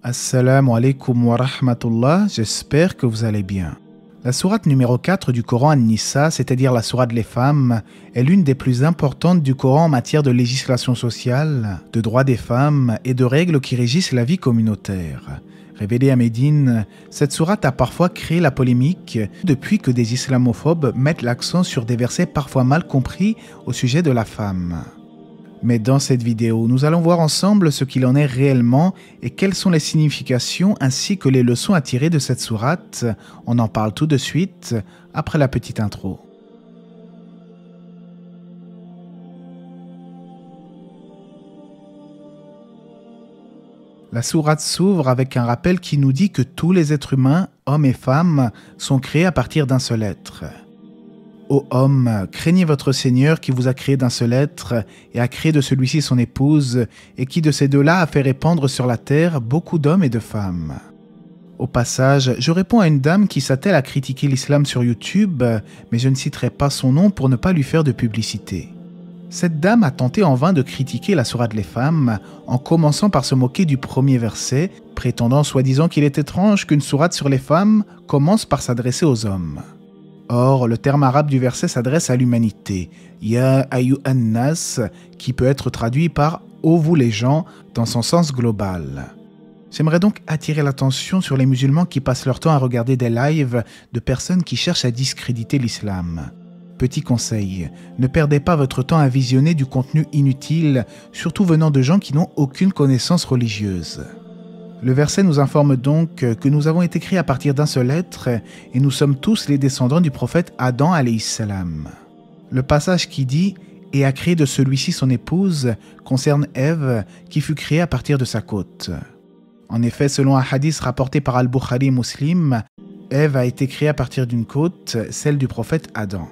Assalamu alaikum wa rahmatullah, j'espère que vous allez bien. La sourate numéro 4 du Coran An-Nisa, c'est-à-dire la sourate Les femmes, est l'une des plus importantes du Coran en matière de législation sociale, de droits des femmes et de règles qui régissent la vie communautaire. Révélée à Médine, cette sourate a parfois créé la polémique depuis que des islamophobes mettent l'accent sur des versets parfois mal compris au sujet de la femme. Mais dans cette vidéo, nous allons voir ensemble ce qu'il en est réellement et quelles sont les significations ainsi que les leçons à tirer de cette sourate. On en parle tout de suite après la petite intro. La sourate s'ouvre avec un rappel qui nous dit que tous les êtres humains, hommes et femmes, sont créés à partir d'un seul être. Ô homme, craignez votre Seigneur qui vous a créé d'un seul être et a créé de celui-ci son épouse et qui de ces deux-là a fait répandre sur la terre beaucoup d'hommes et de femmes. Au passage, je réponds à une dame qui s'attelle à critiquer l'islam sur YouTube, mais je ne citerai pas son nom pour ne pas lui faire de publicité. Cette dame a tenté en vain de critiquer la sourate Les femmes en commençant par se moquer du premier verset, prétendant soi-disant qu'il est étrange qu'une sourate sur les femmes commence par s'adresser aux hommes. Or, le terme arabe du verset s'adresse à l'humanité, Ya ayyuhan nas, qui peut être traduit par Ô vous les gens, dans son sens global. J'aimerais donc attirer l'attention sur les musulmans qui passent leur temps à regarder des lives de personnes qui cherchent à discréditer l'islam. Petit conseil, ne perdez pas votre temps à visionner du contenu inutile, surtout venant de gens qui n'ont aucune connaissance religieuse. Le verset nous informe donc que nous avons été créés à partir d'un seul être et nous sommes tous les descendants du prophète Adam alayhi salam. Le passage qui dit « et a créé de celui-ci son épouse » concerne Ève qui fut créée à partir de sa côte. En effet, selon un hadith rapporté par Al-Bukhari et Muslim, Ève a été créée à partir d'une côte, celle du prophète Adam.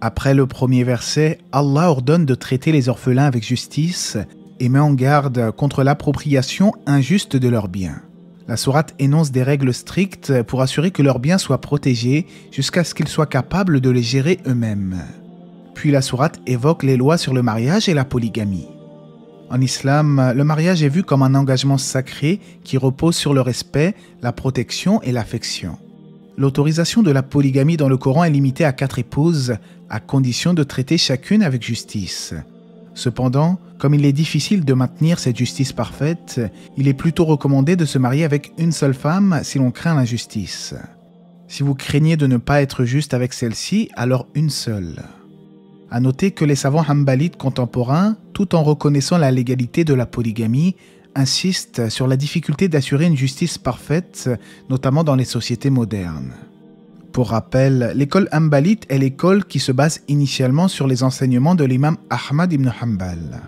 Après le premier verset, Allah ordonne de traiter les orphelins avec justice et met en garde contre l'appropriation injuste de leurs biens. La sourate énonce des règles strictes pour assurer que leurs biens soient protégés jusqu'à ce qu'ils soient capables de les gérer eux-mêmes. Puis la sourate évoque les lois sur le mariage et la polygamie. En islam, le mariage est vu comme un engagement sacré qui repose sur le respect, la protection et l'affection. L'autorisation de la polygamie dans le Coran est limitée à 4 épouses, à condition de traiter chacune avec justice. Cependant, comme il est difficile de maintenir cette justice parfaite, il est plutôt recommandé de se marier avec une seule femme si l'on craint l'injustice. Si vous craignez de ne pas être juste avec celle-ci, alors une seule. À noter que les savants hanbalites contemporains, tout en reconnaissant la légalité de la polygamie, insistent sur la difficulté d'assurer une justice parfaite, notamment dans les sociétés modernes. Pour rappel, l'école hanbalite est l'école qui se base initialement sur les enseignements de l'imam Ahmad ibn Hanbal.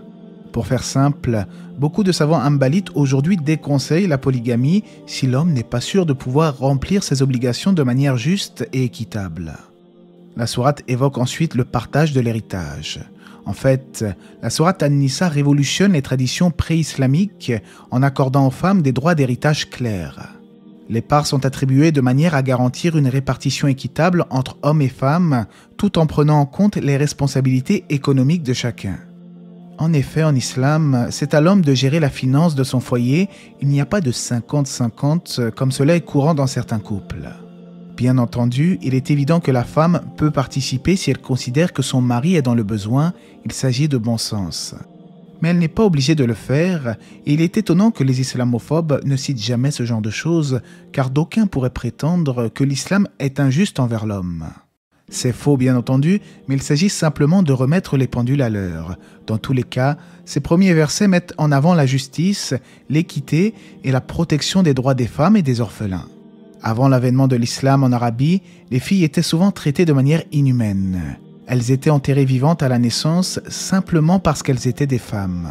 Pour faire simple, beaucoup de savants hanbalites aujourd'hui déconseillent la polygamie si l'homme n'est pas sûr de pouvoir remplir ses obligations de manière juste et équitable. La sourate évoque ensuite le partage de l'héritage. En fait, la sourate An-Nisa révolutionne les traditions pré-islamiques en accordant aux femmes des droits d'héritage clairs. Les parts sont attribuées de manière à garantir une répartition équitable entre hommes et femmes, tout en prenant en compte les responsabilités économiques de chacun. En effet, en islam, c'est à l'homme de gérer la finance de son foyer, il n'y a pas de 50-50 comme cela est courant dans certains couples. Bien entendu, il est évident que la femme peut participer si elle considère que son mari est dans le besoin, il s'agit de bon sens. Mais elle n'est pas obligée de le faire, et il est étonnant que les islamophobes ne citent jamais ce genre de choses, car d'aucuns pourraient prétendre que l'islam est injuste envers l'homme. C'est faux bien entendu, mais il s'agit simplement de remettre les pendules à l'heure. Dans tous les cas, ces premiers versets mettent en avant la justice, l'équité et la protection des droits des femmes et des orphelins. Avant l'avènement de l'islam en Arabie, les filles étaient souvent traitées de manière inhumaine. Elles étaient enterrées vivantes à la naissance simplement parce qu'elles étaient des femmes.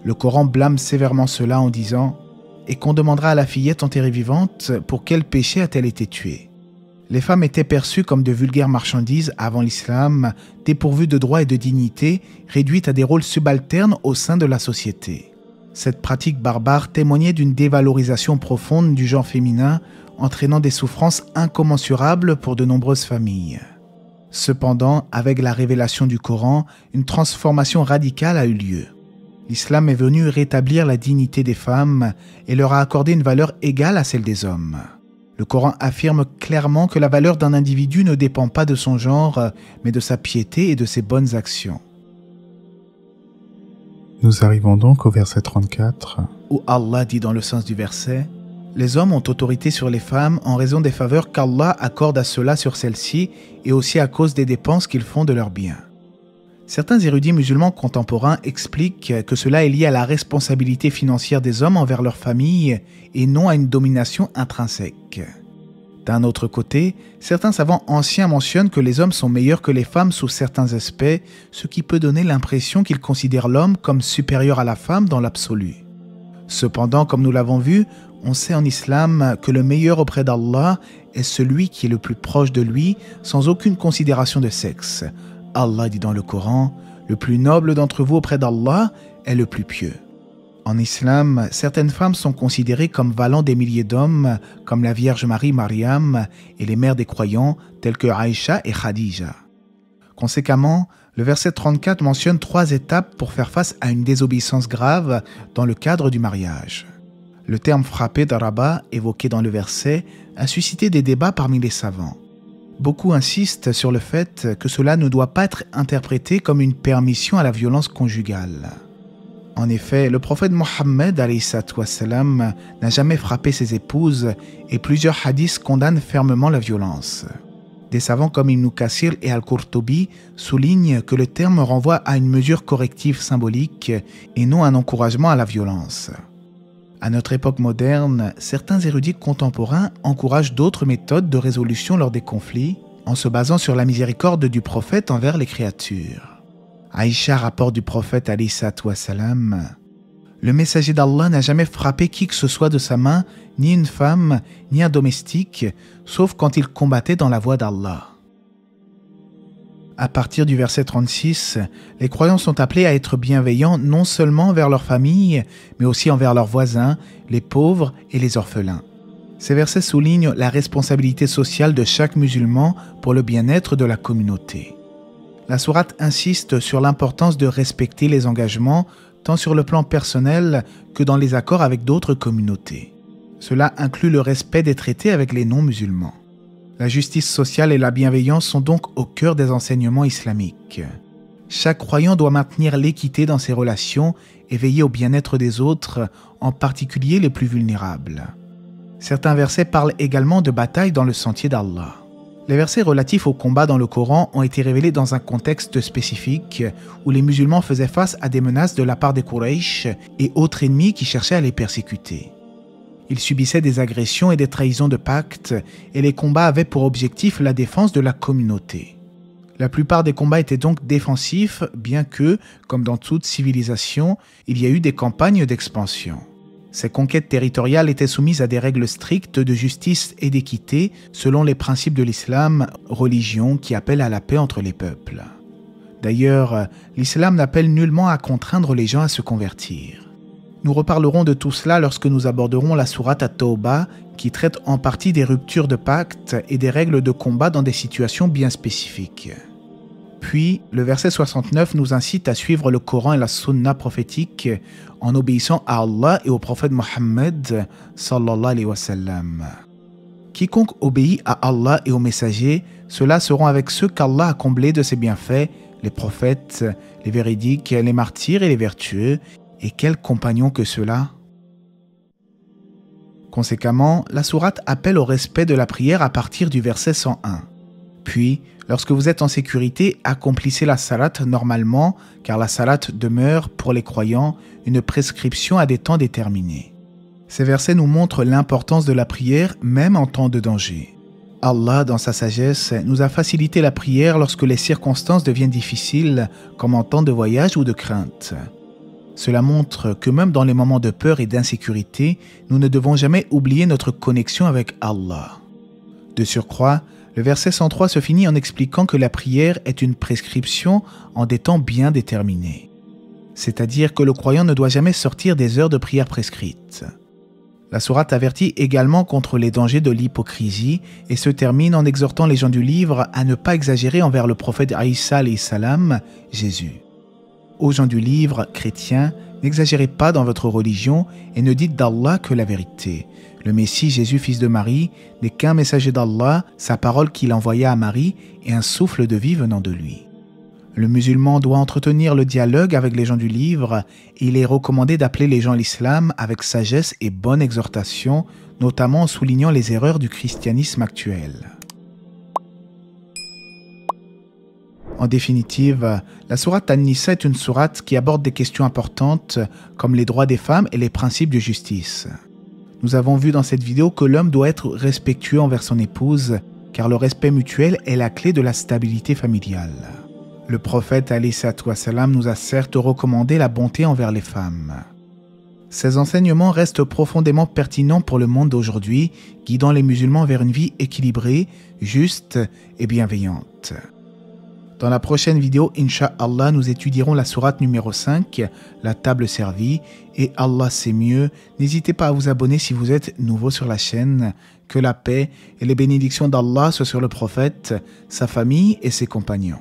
Le Coran blâme sévèrement cela en disant « Et qu'on demandera à la fillette enterrée vivante pour quel péché a-t-elle été tuée ?» Les femmes étaient perçues comme de vulgaires marchandises avant l'islam, dépourvues de droits et de dignité, réduites à des rôles subalternes au sein de la société. Cette pratique barbare témoignait d'une dévalorisation profonde du genre féminin, entraînant des souffrances incommensurables pour de nombreuses familles. Cependant, avec la révélation du Coran, une transformation radicale a eu lieu. L'islam est venu rétablir la dignité des femmes et leur a accordé une valeur égale à celle des hommes. Le Coran affirme clairement que la valeur d'un individu ne dépend pas de son genre, mais de sa piété et de ses bonnes actions. Nous arrivons donc au verset 34, où Allah dit dans le sens du verset « Les hommes ont autorité sur les femmes en raison des faveurs qu'Allah accorde à ceux-là sur celles-ci et aussi à cause des dépenses qu'ils font de leurs biens. » Certains érudits musulmans contemporains expliquent que cela est lié à la responsabilité financière des hommes envers leur famille et non à une domination intrinsèque. D'un autre côté, certains savants anciens mentionnent que les hommes sont meilleurs que les femmes sous certains aspects, ce qui peut donner l'impression qu'ils considèrent l'homme comme supérieur à la femme dans l'absolu. Cependant, comme nous l'avons vu, on sait en islam que le meilleur auprès d'Allah est celui qui est le plus proche de lui, sans aucune considération de sexe. Allah dit dans le Coran, « Le plus noble d'entre vous auprès d'Allah est le plus pieux ». En islam, certaines femmes sont considérées comme valant des milliers d'hommes, comme la Vierge Marie, Mariam, et les mères des croyants, telles que Aïcha et Khadija. Conséquemment, le verset 34 mentionne 3 étapes pour faire face à une désobéissance grave dans le cadre du mariage. Le terme frappé d'Araba, évoqué dans le verset, a suscité des débats parmi les savants. Beaucoup insistent sur le fait que cela ne doit pas être interprété comme une permission à la violence conjugale. En effet, le prophète Mohammed n'a jamais frappé ses épouses et plusieurs hadiths condamnent fermement la violence. Des savants comme Ibn Kathir et Al-Qurtubi soulignent que le terme renvoie à une mesure corrective symbolique et non un encouragement à la violence. À notre époque moderne, certains érudits contemporains encouragent d'autres méthodes de résolution lors des conflits en se basant sur la miséricorde du prophète envers les créatures. Aïcha rapporte du prophète alayhi salatu wassalam, « Le messager d'Allah n'a jamais frappé qui que ce soit de sa main, ni une femme, ni un domestique, sauf quand il combattait dans la voie d'Allah. » À partir du verset 36, les croyants sont appelés à être bienveillants non seulement envers leur famille, mais aussi envers leurs voisins, les pauvres et les orphelins. Ces versets soulignent la responsabilité sociale de chaque musulman pour le bien-être de la communauté. La sourate insiste sur l'importance de respecter les engagements, tant sur le plan personnel que dans les accords avec d'autres communautés. Cela inclut le respect des traités avec les non-musulmans. La justice sociale et la bienveillance sont donc au cœur des enseignements islamiques. Chaque croyant doit maintenir l'équité dans ses relations et veiller au bien-être des autres, en particulier les plus vulnérables. Certains versets parlent également de bataille dans le sentier d'Allah. Les versets relatifs au combat dans le Coran ont été révélés dans un contexte spécifique où les musulmans faisaient face à des menaces de la part des Quraysh et autres ennemis qui cherchaient à les persécuter. Ils subissaient des agressions et des trahisons de pacte et les combats avaient pour objectif la défense de la communauté. La plupart des combats étaient donc défensifs, bien que, comme dans toute civilisation, il y a eu des campagnes d'expansion. Ces conquêtes territoriales étaient soumises à des règles strictes de justice et d'équité selon les principes de l'islam, religion qui appelle à la paix entre les peuples. D'ailleurs, l'islam n'appelle nullement à contraindre les gens à se convertir. Nous reparlerons de tout cela lorsque nous aborderons la sourate At-Tawbah qui traite en partie des ruptures de pacte et des règles de combat dans des situations bien spécifiques. Puis, le verset 69 nous incite à suivre le Coran et la Sunna prophétique en obéissant à Allah et au prophète Mohammed sallallahu alayhi wa sallam. Quiconque obéit à Allah et aux messagers, ceux-là seront avec ceux qu'Allah a comblés de ses bienfaits, les prophètes, les véridiques, les martyrs et les vertueux, et quels compagnons que ceux-là. Conséquemment, la sourate appelle au respect de la prière à partir du verset 101. Puis, lorsque vous êtes en sécurité, accomplissez la salat normalement, car la salat demeure, pour les croyants, une prescription à des temps déterminés. Ces versets nous montrent l'importance de la prière, même en temps de danger. Allah, dans sa sagesse, nous a facilité la prière lorsque les circonstances deviennent difficiles, comme en temps de voyage ou de crainte. Cela montre que même dans les moments de peur et d'insécurité, nous ne devons jamais oublier notre connexion avec Allah. De surcroît, le verset 103 se finit en expliquant que la prière est une prescription en des temps bien déterminés. C'est-à-dire que le croyant ne doit jamais sortir des heures de prière prescrites. La sourate avertit également contre les dangers de l'hypocrisie et se termine en exhortant les gens du livre à ne pas exagérer envers le prophète Isa alayhi salam, Jésus. Aux gens du livre, chrétiens, n'exagérez pas dans votre religion et ne dites d'Allah que la vérité. Le Messie, Jésus, fils de Marie, n'est qu'un messager d'Allah, sa parole qu'il envoya à Marie et un souffle de vie venant de lui. Le musulman doit entretenir le dialogue avec les gens du livre et il est recommandé d'appeler les gens à l'islam avec sagesse et bonne exhortation, notamment en soulignant les erreurs du christianisme actuel. En définitive, la sourate An-Nisa est une sourate qui aborde des questions importantes comme les droits des femmes et les principes de justice. Nous avons vu dans cette vidéo que l'homme doit être respectueux envers son épouse, car le respect mutuel est la clé de la stabilité familiale. Le prophète alayhi salatu wassalam nous a certes recommandé la bonté envers les femmes. Ces enseignements restent profondément pertinents pour le monde d'aujourd'hui, guidant les musulmans vers une vie équilibrée, juste et bienveillante. Dans la prochaine vidéo, Inch'Allah, nous étudierons la sourate numéro 5, la table servie, et Allah sait mieux. N'hésitez pas à vous abonner si vous êtes nouveau sur la chaîne. Que la paix et les bénédictions d'Allah soient sur le prophète, sa famille et ses compagnons.